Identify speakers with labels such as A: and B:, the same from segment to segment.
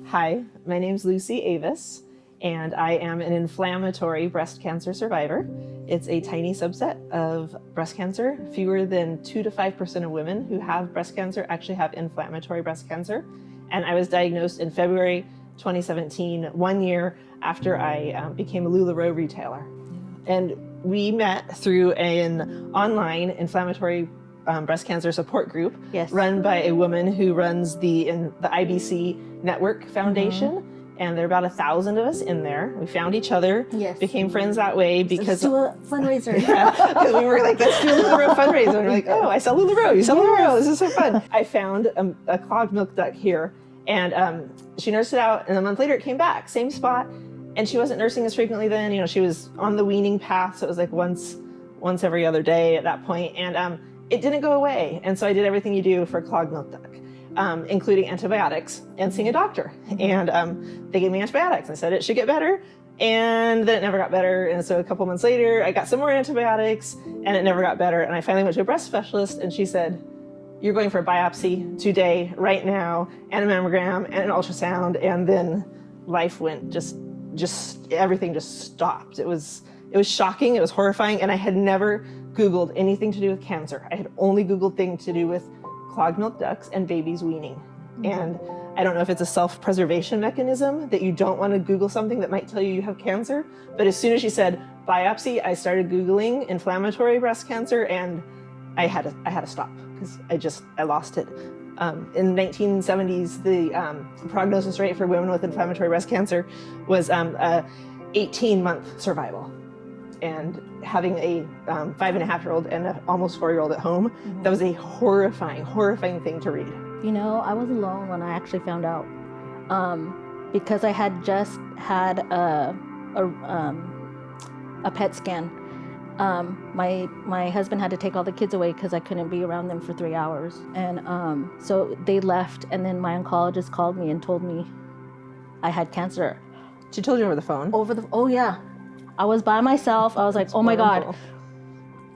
A: Hi, my name's Lucy Avis, and I am an inflammatory breast cancer survivor. It's a tiny subset of breast cancer. Fewer than 2 to 5% of women who have breast cancer actually have inflammatory breast cancer. And I was diagnosed in February 2017, 1 year after I became a LuLaRoe retailer. And we met through an online inflammatory breast cancer support group run by a woman who runs the IBC Network Foundation. And there are about 1,000 of us in there. We found each other, became friends that way because
B: let's do a fundraiser.
A: because we were like, let's do a LuLaRoe fundraiser. And we're like, oh, I sell LuLaRoe, you sell LuLaRoe, this is so fun. I found a clogged milk duct here, and she nursed it out, and a month later it came back, same spot. And she wasn't nursing as frequently then. You know, she was on the weaning path, so it was like once every other day at that point. And it didn't go away. And so I did everything you do for clogged milk duct, including antibiotics and seeing a doctor. And they gave me antibiotics. I said it should get better. And then it never got better. And so a couple months later, I got some more antibiotics and it never got better. And I finally went to a breast specialist and she said, you're going for a biopsy today, right now, and a mammogram and an ultrasound. And then life went just everything just stopped. It was shocking, it was horrifying, and I had never Googled anything to do with cancer. I had only Googled things to do with clogged milk ducts and babies weaning. And I don't know if it's a self-preservation mechanism that you don't want to Google something that might tell you you have cancer, but as soon as she said biopsy, I started Googling inflammatory breast cancer, and I had to stop because I lost it. In the 1970s, the prognosis rate for women with inflammatory breast cancer was 18-month survival. And having a 5.5-year-old and an almost 4-year-old at home, that was a horrifying thing to read.
B: You know, I was alone when I actually found out, because I had just had a PET scan. My husband had to take all the kids away because I couldn't be around them for 3 hours. And so they left, and then my oncologist called me and told me I had cancer.
A: She told you over the phone?
B: Oh yeah. I was by myself. I was like, oh my God.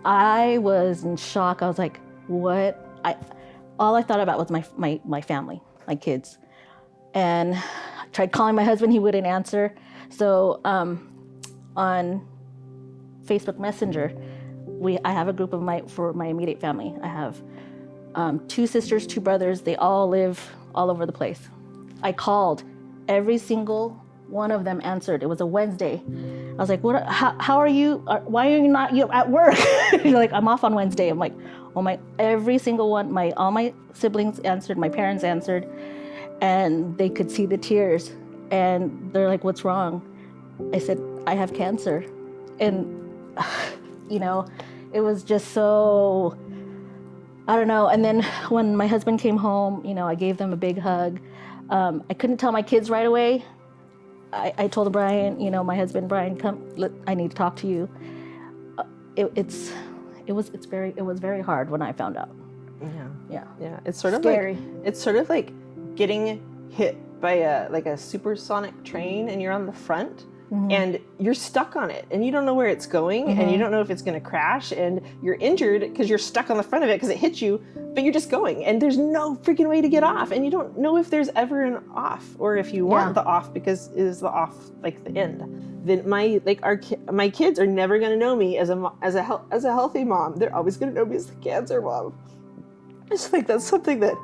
B: I was in shock. I was like, what? All I thought about was my family, my kids. And I tried calling my husband, he wouldn't answer. So on Facebook Messenger, I have a group for my immediate family. I have 2 sisters, 2 brothers. They all live all over the place. I called. Every single one of them answered. It was a Wednesday. I was like, "What? How are you? Why are you not at work?" You're like, "I'm off on Wednesday." I'm like, "Oh my!" Every single one, all my siblings answered. My parents answered, and they could see the tears. And they're like, "What's wrong?" I said, "I have cancer," and you know, it was just so, I don't know. And then when my husband came home, you know, I gave them a big hug. I couldn't tell my kids right away. I told Brian, you know, my husband, Brian, come, I need to talk to you. It was very hard when I found out.
A: Yeah. It's sort
B: scary.
A: of like getting hit by a supersonic train and you're on the front. And you're stuck on it and you don't know where it's going and you don't know if it's going to crash and you're injured because you're stuck on the front of it because it hit you, but you're just going and there's no freaking way to get off and you don't know if there's ever an off or if you want the off because is the off like the end. Then my kids are never going to know me as a healthy mom. They're always going to know me as the cancer mom. It's like that's something that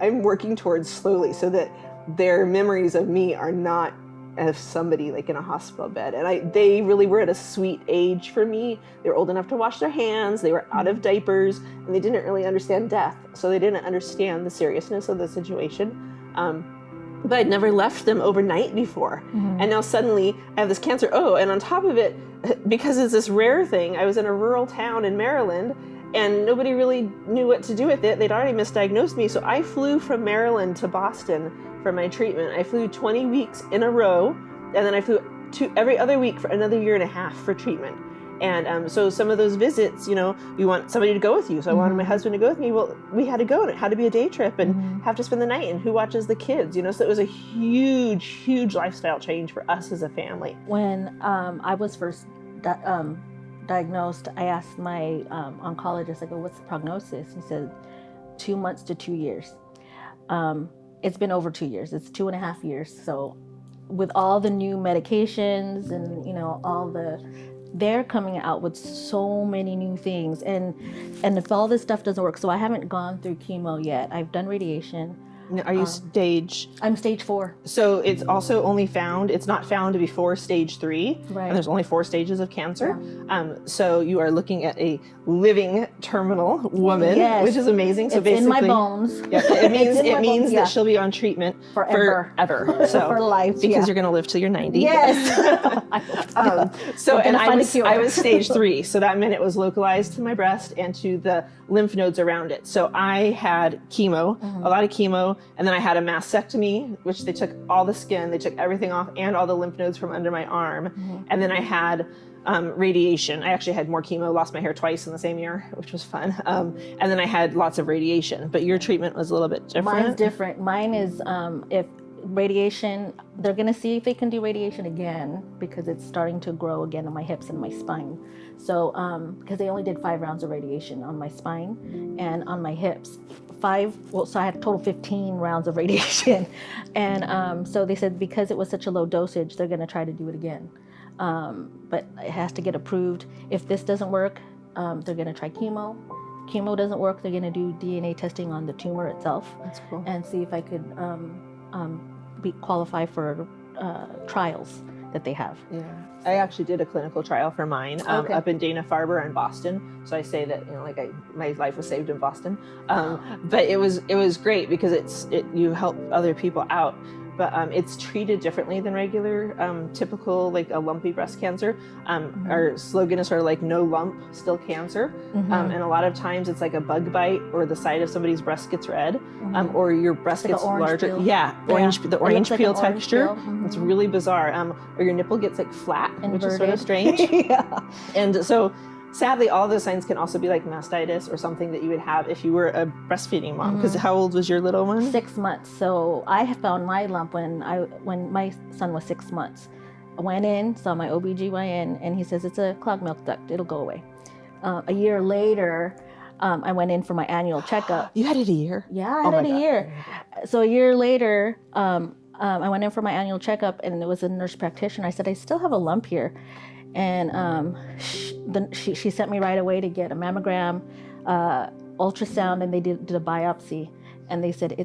A: I'm working towards slowly so that their memories of me are not as somebody like in a hospital bed. And they really were at a sweet age for me. They were old enough to wash their hands, they were out of diapers, and they didn't really understand death. So they didn't understand the seriousness of the situation. But I'd never left them overnight before. And now suddenly I have this cancer. Oh, and on top of it, because it's this rare thing, I was in a rural town in Maryland and nobody really knew what to do with it. They'd already misdiagnosed me. So I flew from Maryland to Boston for my treatment. I flew 20 weeks in a row, and then I flew every other week for another 1.5 years for treatment. And so some of those visits, you know, you want somebody to go with you. So I wanted my husband to go with me. Well, we had to go, and it had to be a day trip and have to spend the night, and who watches the kids, you know? So it was a huge lifestyle change for us as a family.
B: When I was first diagnosed, I asked my oncologist, I go, what's the prognosis? He said 2 months to 2 years. it's been over 2 years. It's 2.5 years. So with all the new medications and, you know, they're coming out with so many new things. And if all this stuff doesn't work, so I haven't gone through chemo yet. I've done radiation.
A: Are you stage?
B: I'm stage 4.
A: So it's also only found, it's not found before stage 3.
B: Right.
A: And there's only 4 stages of cancer. So you are looking at a living terminal woman,
B: Yes.
A: which is amazing. So
B: It's
A: basically,
B: in my bones.
A: Yeah, it means
B: in my bones,
A: that she'll be on treatment
B: Forever.
A: forever. So
B: For life,
A: because
B: yeah.
A: you're going to live till you're 90.
B: Yes.
A: So
B: We're
A: and
B: gonna find a cure.
A: I was stage 3, so that meant it was localized to my breast and to the lymph nodes around it. So I had chemo, a lot of chemo, and then I had a mastectomy, which they took all the skin, they took everything off, and all the lymph nodes from under my arm, and then I had radiation. I actually had more chemo, lost my hair twice in the same year, which was fun. And then I had lots of radiation. But your treatment was a little bit different.
B: Mine's different. Mine is if radiation, they're going to see if they can do radiation again because it's starting to grow again on my hips and my spine. So because they only did 5 rounds of radiation on my spine and on my hips. So I had a total 15 rounds of radiation. And so they said because it was such a low dosage, they're going to try to do it again. But it has to get approved. If this doesn't work, they're going to try chemo. Chemo doesn't work, they're going to do DNA testing on the tumor itself.
A: That's cool.
B: And see if I could qualify for trials that they have.
A: Yeah, I actually did a clinical trial for mine up in Dana-Farber in Boston. So I say that, you know, like my life was saved in Boston. But it was great because you help other people out. But it's treated differently than regular, typical, like a lumpy breast cancer. Our slogan is sort of like no lump, still cancer. And a lot of times it's like a bug bite or the side of somebody's breast gets red, or your breast
B: Like
A: gets
B: an orange
A: larger.
B: peel.
A: Yeah, the orange
B: like
A: peel
B: an orange
A: texture.
B: peel.
A: It's really bizarre. Or your nipple gets like flat, which is sort of
B: Inverted.
A: strange.
B: Yeah.
A: And so sadly, all those signs can also be like mastitis or something that you would have if you were a breastfeeding mom. Because how old was your little one?
B: 6 months. So I found my lump when my son was 6 months. I went in, saw my OBGYN, and he says it's a clogged milk duct. It'll go away. A year later, I went in for my annual checkup.
A: You had it a year?
B: Yeah, I had it a year. So a year later, I went in for my annual checkup, and it was a nurse practitioner. I said, I still have a lump here. And she sent me right away to get a mammogram, ultrasound, and they did a biopsy. And they said,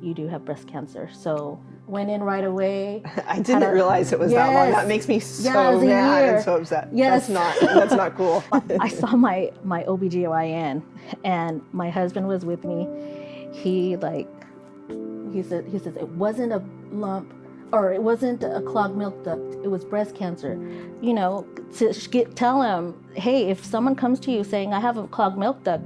B: you do have breast cancer. So went in right away.
A: I didn't realize it was that long. That makes me so mad and so upset.
B: Yes.
A: That's not cool.
B: I saw my OBGYN, and my husband was with me. He says it wasn't a lump, or it wasn't a clogged milk duct, it was breast cancer. You know, tell him, hey, if someone comes to you saying, I have a clogged milk duct,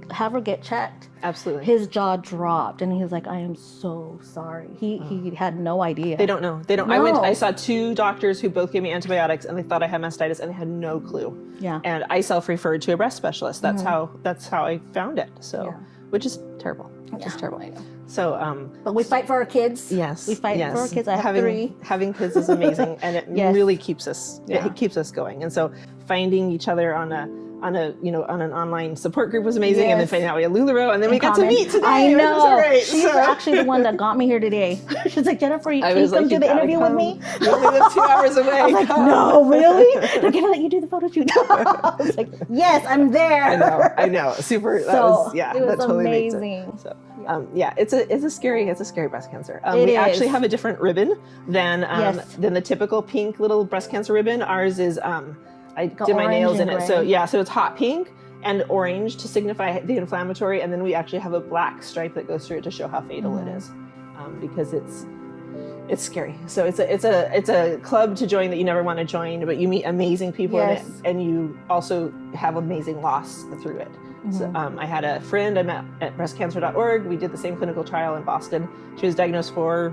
B: have her get checked.
A: Absolutely.
B: His jaw dropped, and he was like, I am so sorry. He had no idea.
A: They don't know. No. I saw 2 doctors who both gave me antibiotics, and they thought I had mastitis, and they had no clue.
B: Yeah.
A: And I self-referred to a breast specialist. That's how I found it. So, which is terrible. Just terrible.
B: I know.
A: So,
B: but we fight for our kids.
A: Yes,
B: we fight for our kids. I have 3.
A: Having kids is amazing, and it really keeps us. It keeps us going. And so, finding each other on an online support group was amazing, and then finding out we had LuLaRoe, and then we got to meet today.
B: I know.
A: So great.
B: She's actually the one that got me here today. She's like, Jennifer, can you come do the interview with me?
A: You only live 2 hours away.
B: I was like, no, really? They're gonna let you do the photo shoot. I was like, yes, I'm there.
A: I know. Super.
B: So,
A: that was
B: it was
A: totally
B: amazing.
A: So, it's a scary breast cancer.
B: It
A: we
B: is.
A: actually have a different ribbon than the typical pink little breast cancer ribbon. Ours is I did my nails in it, so it's hot pink and orange to signify the inflammatory, and then we actually have a black stripe that goes through it to show how fatal it is, because it's scary. So it's a club to join that you never want to join, but you meet amazing people in it, and you also have amazing loss through it. So I had a friend I met at breastcancer.org. We did the same clinical trial in Boston. She was diagnosed 4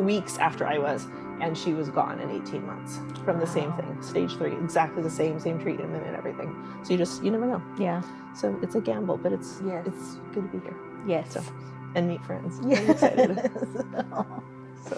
A: weeks after I was, and she was gone in 18 months from the same thing, stage 3, exactly the same treatment and everything. So you never know. Yeah. So it's a gamble, but it's good to be here.
B: Yes.
A: So, and meet friends.
B: Yes.
A: I'm excited. So.